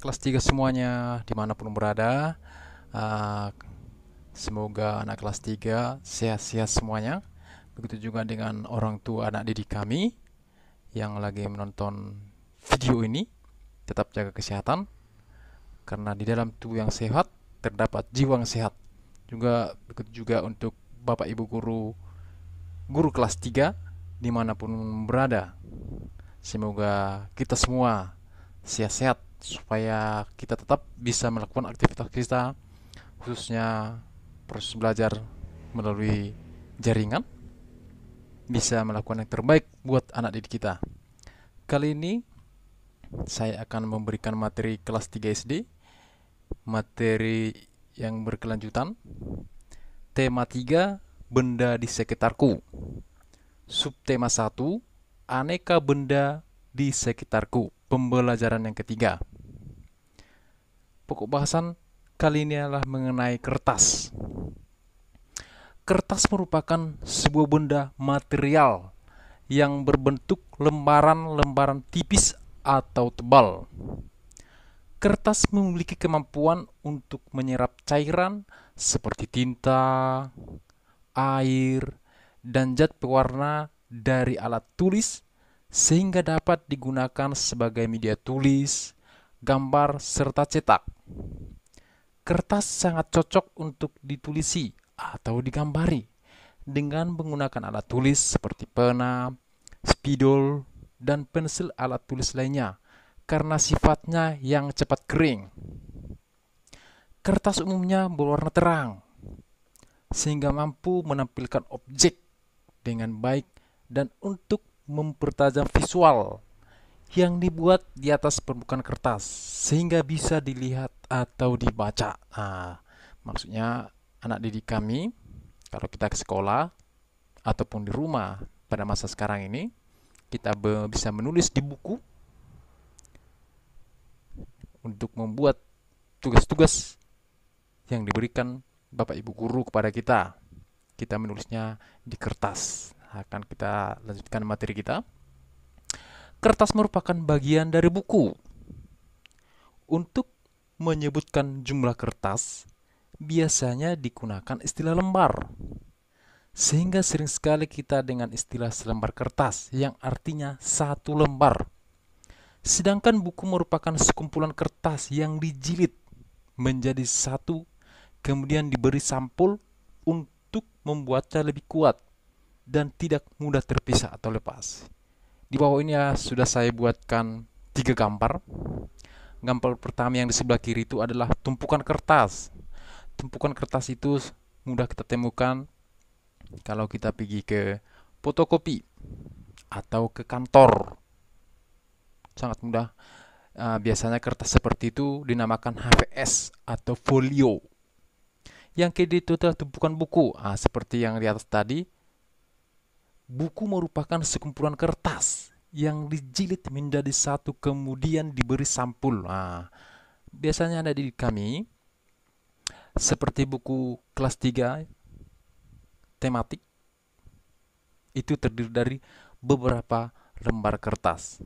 anak kelas 3 semuanya dimanapun berada. uh, Semoga anak kelas 3 sehat-sehat semuanya. Begitu juga dengan orang tua anak didik kami yang lagi menonton video ini. Tetap jaga kesehatan, karena di dalam tubuh yang sehat terdapat jiwa yang sehat. Juga begitu juga untuk Bapak Ibu guru kelas 3 dimanapun berada. Semoga kita semua sehat-sehat supaya kita tetap bisa melakukan aktivitas kita, khususnya proses belajar melalui jaringan, bisa melakukan yang terbaik buat anak didik kita. Kali ini saya akan memberikan materi kelas 3 SD, materi yang berkelanjutan. Tema 3, benda di sekitarku. Subtema 1, aneka benda di sekitarku. Pembelajaran yang ketiga. Pokok bahasan kali ini adalah mengenai kertas. Kertas merupakan sebuah benda material yang berbentuk lembaran-lembaran tipis atau tebal. Kertas memiliki kemampuan untuk menyerap cairan seperti tinta, air, dan zat pewarna dari alat tulis, sehingga dapat digunakan sebagai media tulis, gambar, serta cetak. Kertas sangat cocok untuk ditulisi atau digambari dengan menggunakan alat tulis seperti pena, spidol, dan pensil alat tulis lainnya karena sifatnya yang cepat kering. Kertas umumnya berwarna terang sehingga mampu menampilkan objek dengan baik dan untuk mempertajam visual yang dibuat di atas permukaan kertas sehingga bisa dilihat atau dibaca. Maksudnya anak didik kami kalau kita ke sekolah ataupun di rumah pada masa sekarang ini, kita bisa menulis di buku untuk membuat tugas-tugas yang diberikan Bapak Ibu guru kepada kita. Kita menulisnya di kertas. Akan kita lanjutkan materi kita. Kertas merupakan bagian dari buku. Untuk menyebutkan jumlah kertas, biasanya digunakan istilah lembar. Sehingga sering sekali kita dengan istilah selembar kertas yang artinya satu lembar. Sedangkan buku merupakan sekumpulan kertas yang dijilid menjadi satu, kemudian diberi sampul untuk membuatnya lebih kuat dan tidak mudah terpisah atau lepas. Di bawah ini sudah saya buatkan 3 gambar. Gambar pertama yang di sebelah kiri itu adalah tumpukan kertas. Tumpukan kertas itu mudah kita temukan kalau kita pergi ke fotokopi atau ke kantor. Sangat mudah. Biasanya kertas seperti itu dinamakan HVS atau folio. Yang kedua itu adalah tumpukan buku. Seperti yang di atas tadi, buku merupakan sekumpulan kertas yang dijilid menjadi satu kemudian diberi sampul. Biasanya ada di kami seperti buku kelas 3 tematik itu terdiri dari beberapa lembar kertas.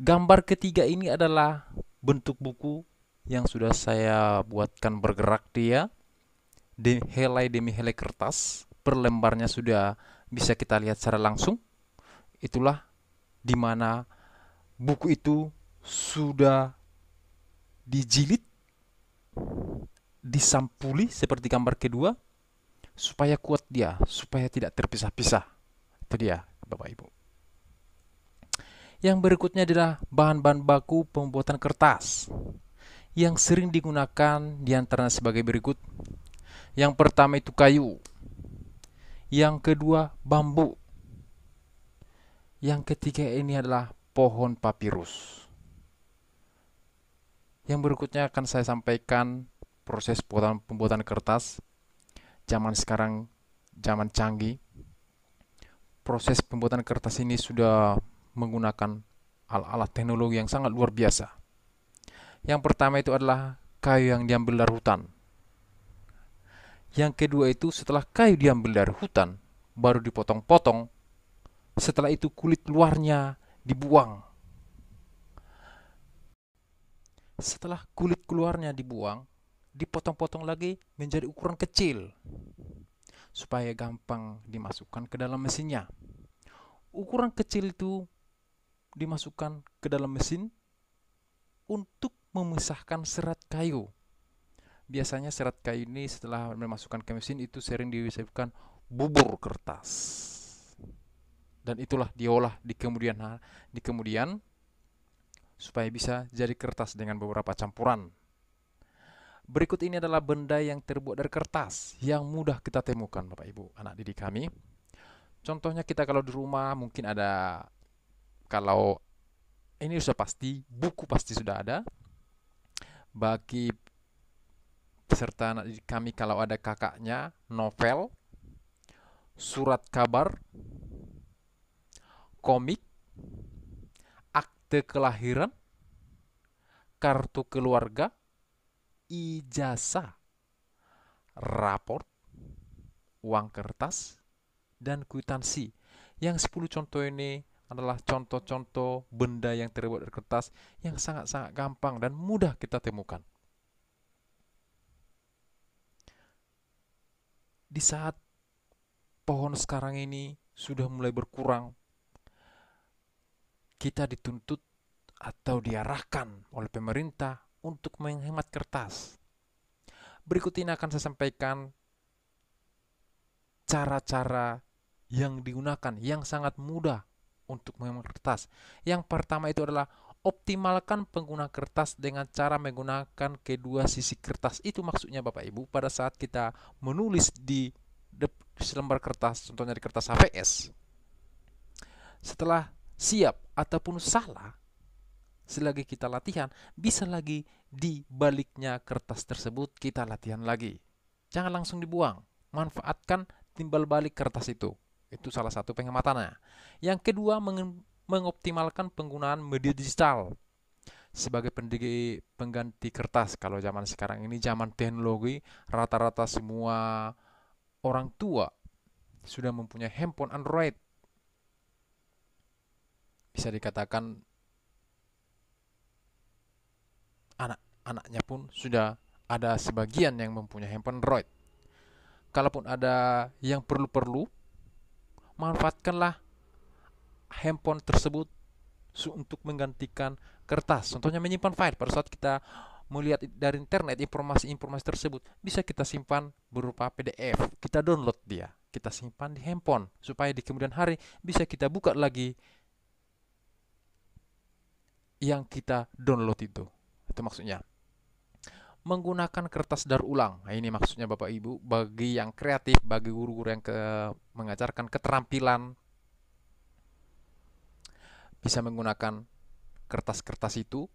Gambar ketiga ini adalah bentuk buku yang sudah saya buatkan bergerak dia, helai demi helai kertas, per lembarnya sudah bisa kita lihat secara langsung. Itulah di mana buku itu sudah dijilid, disampuli seperti gambar kedua, supaya kuat dia, supaya tidak terpisah-pisah. Itu dia, Bapak Ibu. Yang berikutnya adalah bahan-bahan baku pembuatan kertas yang sering digunakan diantaranya sebagai berikut. Yang pertama itu kayu, yang kedua bambu, yang ketiga ini adalah pohon papirus. Yang berikutnya akan saya sampaikan proses pembuatan kertas. Zaman sekarang, zaman canggih, proses pembuatan kertas ini sudah menggunakan alat-alat teknologi yang sangat luar biasa. Yang pertama itu adalah kayu yang diambil dari hutan. Yang kedua itu setelah kayu diambil dari hutan, baru dipotong-potong. Setelah itu kulit luarnya dibuang. Setelah kulit keluarnya dibuang, dipotong-potong lagi menjadi ukuran kecil supaya gampang dimasukkan ke dalam mesinnya. Ukuran kecil itu dimasukkan ke dalam mesin untuk memisahkan serat kayu. Biasanya serat kayu ini setelah dimasukkan ke mesin itu sering disebutkan bubur kertas. Dan itulah diolah di kemudian supaya bisa jadi kertas dengan beberapa campuran. Berikut ini adalah benda yang terbuat dari kertas yang mudah kita temukan, Bapak Ibu, anak didik kami. Contohnya kita kalau di rumah mungkin ada, kalau ini sudah pasti, buku pasti sudah ada. Bagi peserta anak didik kami kalau ada kakaknya, novel, surat kabar, komik, akte kelahiran, kartu keluarga, ijazah, raport, uang kertas, dan kwitansi. Yang 10 contoh ini adalah contoh-contoh benda yang terbuat dari kertas yang sangat-sangat gampang dan mudah kita temukan. Di saat pohon sekarang ini sudah mulai berkurang, kita dituntut atau diarahkan oleh pemerintah untuk menghemat kertas. Berikut ini akan saya sampaikan cara-cara yang digunakan yang sangat mudah untuk menghemat kertas. Yang pertama itu adalah optimalkan pengguna kertas dengan cara menggunakan kedua sisi kertas. Itu maksudnya Bapak Ibu, pada saat kita menulis di selembar kertas, contohnya di kertas HVS, setelah siap ataupun salah, selagi kita latihan, bisa lagi di baliknya kertas tersebut kita latihan lagi. Jangan langsung dibuang, manfaatkan timbal balik kertas itu. Itu salah satu penghematannya. Yang kedua, mengoptimalkan penggunaan media digital sebagai pengganti kertas. Kalau zaman sekarang ini zaman teknologi, rata-rata semua orang tua sudah mempunyai handphone Android. Bisa dikatakan anak-anaknya pun sudah ada sebagian yang mempunyai handphone Android. Kalaupun ada yang perlu-perlu, manfaatkanlah handphone tersebut untuk menggantikan kertas. Contohnya menyimpan file. Pada saat kita melihat dari internet informasi-informasi tersebut, bisa kita simpan berupa PDF. Kita download dia, kita simpan di handphone supaya di kemudian hari bisa kita buka lagi yang kita download itu. Itu maksudnya. Menggunakan kertas daur ulang. Nah, ini maksudnya Bapak Ibu, bagi yang kreatif, bagi guru-guru yang mengajarkan keterampilan, bisa menggunakan kertas-kertas itu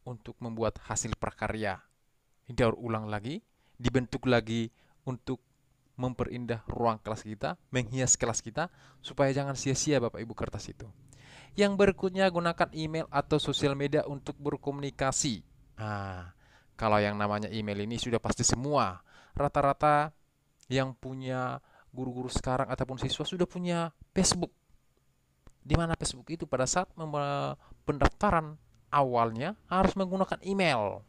untuk membuat hasil prakarya. Didaur ulang lagi, dibentuk lagi untuk memperindah ruang kelas kita, menghias kelas kita, supaya jangan sia-sia Bapak Ibu kertas itu. Yang berikutnya, gunakan email atau sosial media untuk berkomunikasi. Nah, kalau yang namanya email ini sudah pasti semua. Rata-rata yang punya guru-guru sekarang ataupun siswa sudah punya Facebook. Di mana Facebook itu pada saat pendaftaran awalnya harus menggunakan email.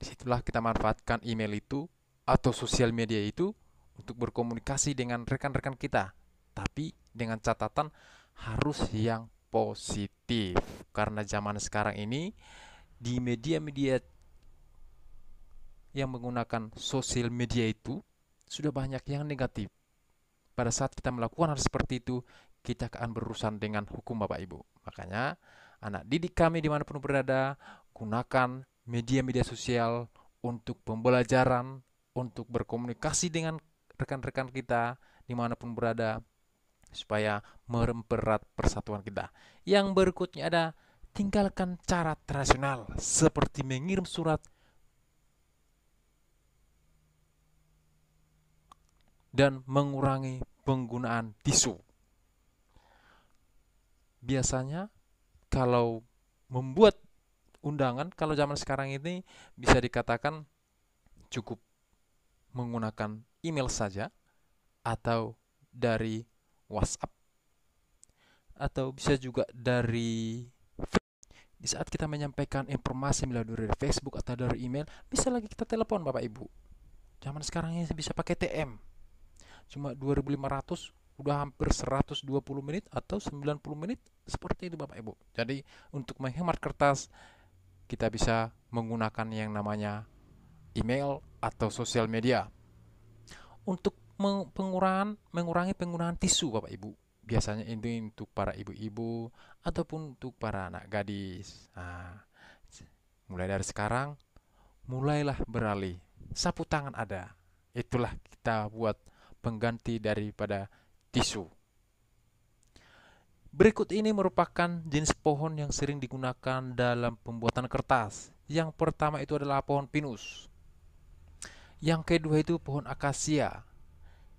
Disitulah kita manfaatkan email itu atau sosial media itu untuk berkomunikasi dengan rekan-rekan kita. Tapi dengan catatan harus yang positif. Karena zaman sekarang ini di media-media yang menggunakan sosial media itu sudah banyak yang negatif. Pada saat kita melakukan hal seperti itu, kita akan berurusan dengan hukum Bapak Ibu. Makanya, anak didik kami dimanapun berada, gunakan media-media sosial untuk pembelajaran, untuk berkomunikasi dengan rekan-rekan kita dimanapun berada, supaya mempererat persatuan kita. Yang berikutnya ada, tinggalkan cara tradisional seperti mengirim surat dan mengurangi penggunaan tisu. Biasanya kalau membuat undangan, kalau zaman sekarang ini bisa dikatakan cukup menggunakan email saja atau dari WhatsApp atau bisa juga dari Di saat kita menyampaikan informasi melalui dari Facebook atau dari email, bisa lagi kita telepon Bapak Ibu. Zaman sekarang ini bisa pakai TM. Cuma 2.500 udah hampir 120 menit atau 90 menit, seperti itu Bapak Ibu. Jadi untuk menghemat kertas, kita bisa menggunakan yang namanya email atau sosial media. Untuk mengurangi penggunaan tisu Bapak Ibu, biasanya ini untuk para ibu-ibu ataupun untuk para anak gadis. Nah, mulai dari sekarang, mulailah beralih. Sapu tangan ada. Itulah kita buat pengganti daripada tisu. Berikut ini merupakan jenis pohon yang sering digunakan dalam pembuatan kertas. Yang pertama itu adalah pohon pinus. Yang kedua itu pohon akasia.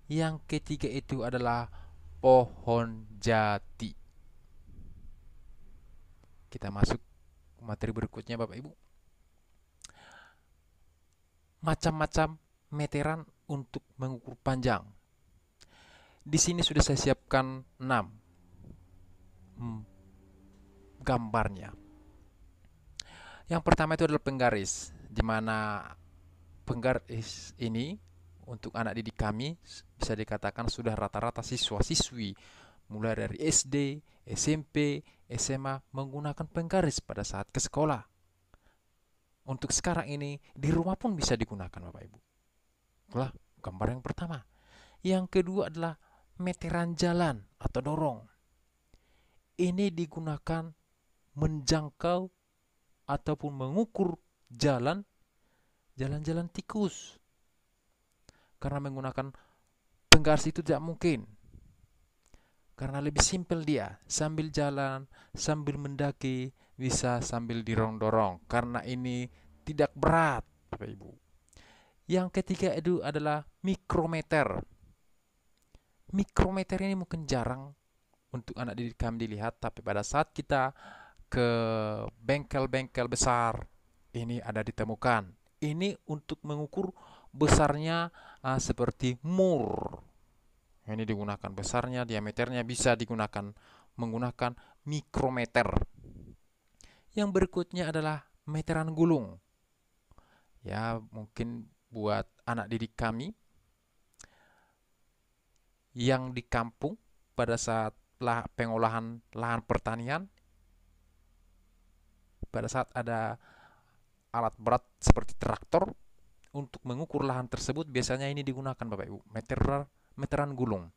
Yang ketiga itu adalah pohon jati. Kita masuk ke materi berikutnya Bapak Ibu. Macam-macam meteran untuk mengukur panjang. Di sini sudah saya siapkan 6 gambarnya. Yang pertama itu adalah penggaris, di mana penggaris ini untuk anak didik kami bisa dikatakan sudah rata-rata siswa-siswi mulai dari SD, SMP, SMA menggunakan penggaris pada saat ke sekolah. Untuk sekarang ini di rumah pun bisa digunakan Bapak Ibu. Itulah gambar yang pertama. Yang kedua adalah meteran jalan atau dorong. Ini digunakan menjangkau ataupun mengukur jalan-jalan tikus. Karena menggunakan penggaris itu tidak mungkin. Karena lebih simpel dia, sambil jalan, sambil mendaki, bisa sambil dorong-dorong. Karena ini tidak berat, Bapak Ibu. Yang ketiga itu adalah mikrometer. Mikrometer ini mungkin jarang untuk anak didik kami dilihat, tapi pada saat kita ke bengkel-bengkel besar, ini ada ditemukan. Ini untuk mengukur besarnya seperti mur. Ini digunakan besarnya, diameternya bisa digunakan menggunakan mikrometer. Yang berikutnya adalah meteran gulung. Ya, mungkin buat anak didik kami yang di kampung pada saat pengolahan lahan pertanian, pada saat ada alat berat seperti traktor untuk mengukur lahan tersebut, biasanya ini digunakan Bapak Ibu, meteran gulung.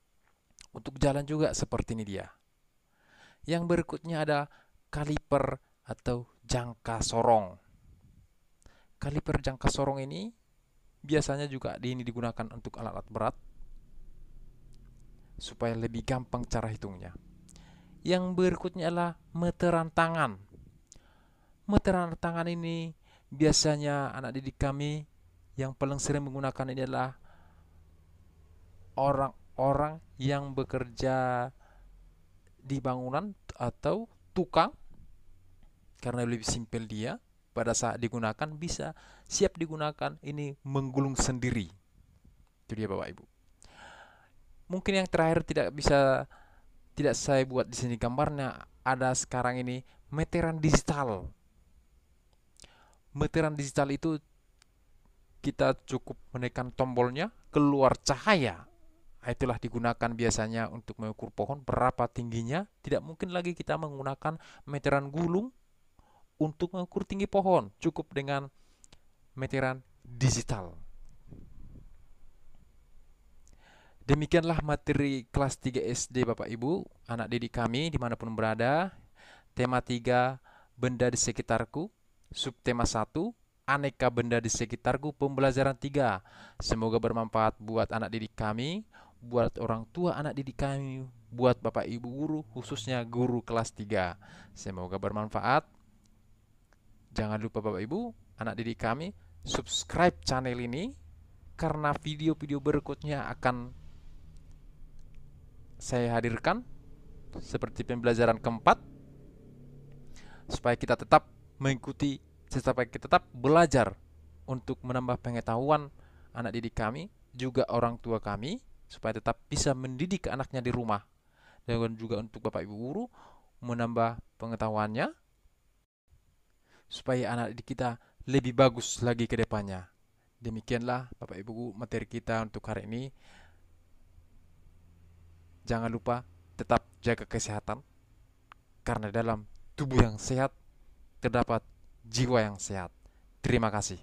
Untuk jalan juga seperti ini dia. Yang berikutnya ada kaliper atau jangka sorong. Kaliper jangka sorong ini biasanya juga ini digunakan untuk alat-alat berat supaya lebih gampang cara hitungnya. Yang berikutnya adalah meteran tangan. Meteran tangan ini biasanya anak didik kami yang paling sering menggunakan ini adalah orang-orang yang bekerja di bangunan atau tukang, karena lebih simpel dia. Pada saat digunakan bisa siap digunakan, ini menggulung sendiri. Itu dia Bapak Ibu. Mungkin yang terakhir tidak saya buat di sini gambarnya, ada sekarang ini meteran digital. Meteran digital itu kita cukup menekan tombolnya, keluar cahaya. Itulah digunakan biasanya untuk mengukur pohon berapa tingginya. Tidak mungkin lagi kita menggunakan meteran gulung untuk mengukur tinggi pohon, cukup dengan meteran digital. Demikianlah materi kelas 3 SD Bapak Ibu, anak didik kami dimanapun berada. Tema 3, benda di sekitarku. Subtema 1, aneka benda di sekitarku, pembelajaran 3. Semoga bermanfaat buat anak didik kami, buat orang tua anak didik kami, buat Bapak Ibu guru, khususnya guru kelas 3. Semoga bermanfaat. Jangan lupa Bapak Ibu, anak didik kami, subscribe channel ini, karena video-video berikutnya akan saya hadirkan seperti pembelajaran keempat, supaya kita tetap mengikuti, supaya kita tetap belajar untuk menambah pengetahuan anak didik kami, juga orang tua kami, supaya tetap bisa mendidik anaknya di rumah, dan juga untuk Bapak Ibu guru menambah pengetahuannya supaya anak didik kita lebih bagus lagi ke depannya. Demikianlah Bapak Ibu materi kita untuk hari ini. Jangan lupa tetap jaga kesehatan, karena dalam tubuh yang sehat terdapat jiwa yang sehat. Terima kasih.